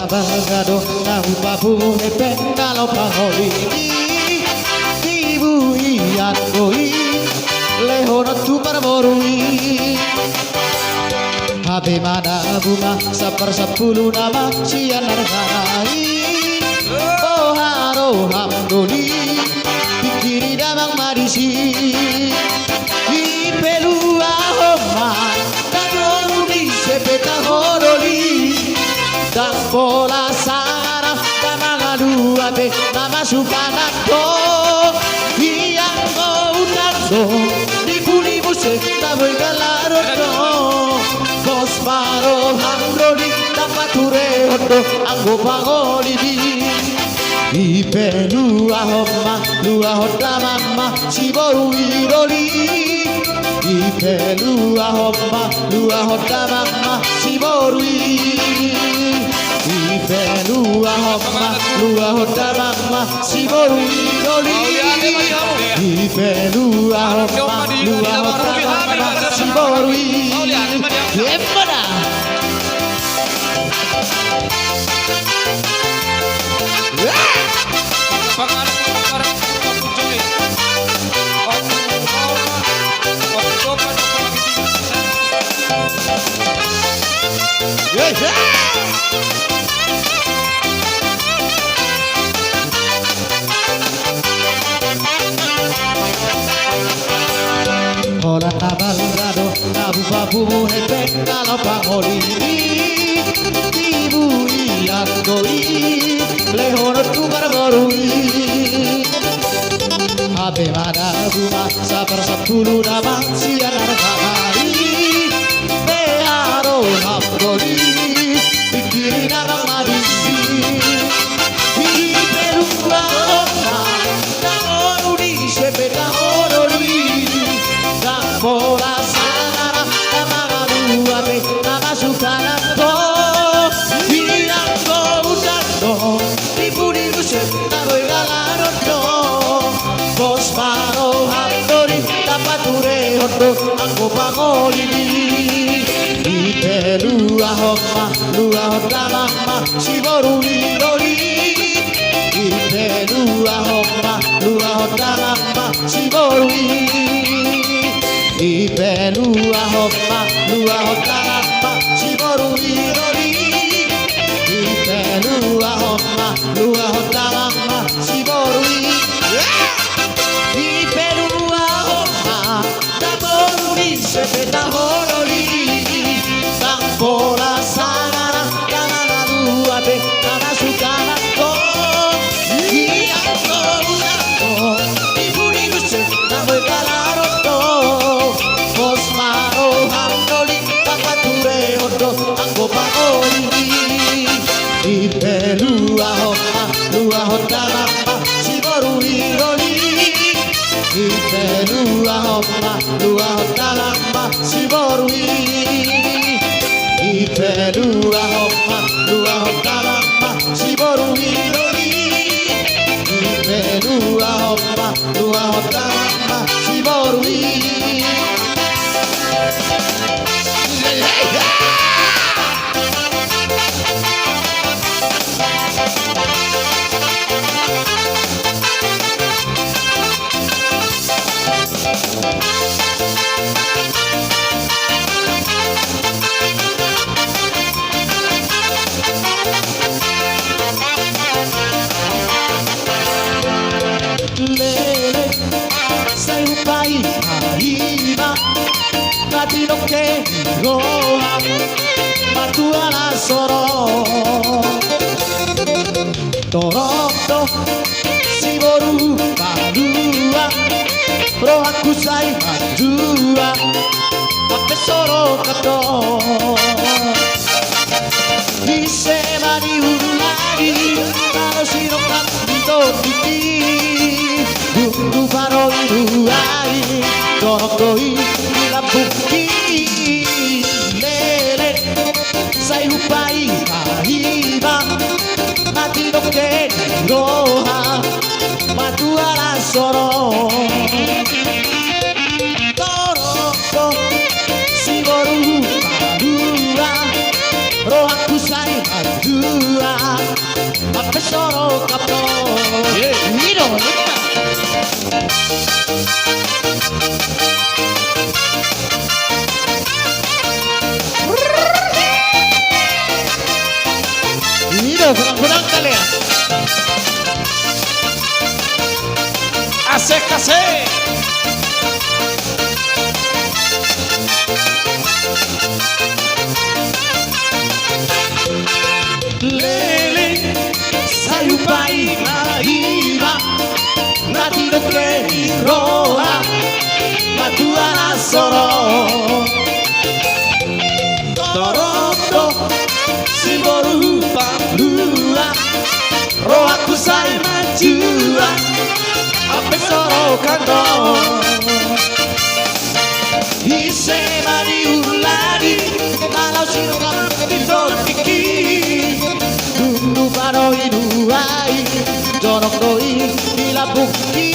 bagado na upapu hepe kalau pangolini ibu iat koi lehono tu parborui habe mana bunga sepersepuluh nama sian hargai oh haro hamdoli pikiri damang marisi di pelua homan tanoni sepeta horoli dan pola sana damang dua be nama sukanako yang mau nado di puni musik taboy galarono bos paro hamdoli dapat ture hodo anggo pangoli di pelua homma lua hoda mama si boru iroli di pelua homma lua hoda mama si boru di pelua homma lua hoda mama si boru iroli di pelua homma lua hoda mama si boru gimana Hola tabalgado, nabu babu hepe kalau pangolini ibu iat koi lehono tu barbarui habe mana bunga sepersepuluh nama sian hargai bearo hamdoli pikiri nama marisi di pelua oma tanoni sepeda horoli dan pola sana nama dua be nama sukanako yang kau dado di puni musik taboy galarono bos paro hamdoli dapat ture hodo anggo pangolini di pelua homma lua hoda mama si boru iroli di pelua homma lua hoda mama si boru di pelua homma lua hoda mama si boru iroli di pelua homma lua hoda mama si boru di pelua homma da boru sepeda horoli dan pola sana kana dua be kana sukanako yang kau ibu di musik taboy galarono bos maro hamdoli dapat ture hodo anggo pangolini di pelua homma lua hoda mama si boru iroli di pelua homma lua hoda mama si boru di pelua homma lua hoda mama si boru iroli di pelua homma lua hoda mama si boru lele sei un paio arriva ma ti non che roha ma tu la soro Toronto si boru padua pro aku sai madua tapi soro kato di sema di urlari kalau si non canto di Dundu farò i ruai, Toronto la buchi lele, sai un paio arriva, ma ti non che roha, ma tu la soro. Toronto si boru madura, roha ku sai madura, Mira, kurang-kurang kali ya. Asik asik. Lele, sayupai mahima, nati no roa, matuana soro. Toronto, simboru papua, roa kusai majua, ape soro kanto. Ise mari ulari, malau shiro ditotiki. Dundu paroi duai, jorok doi bila bukti.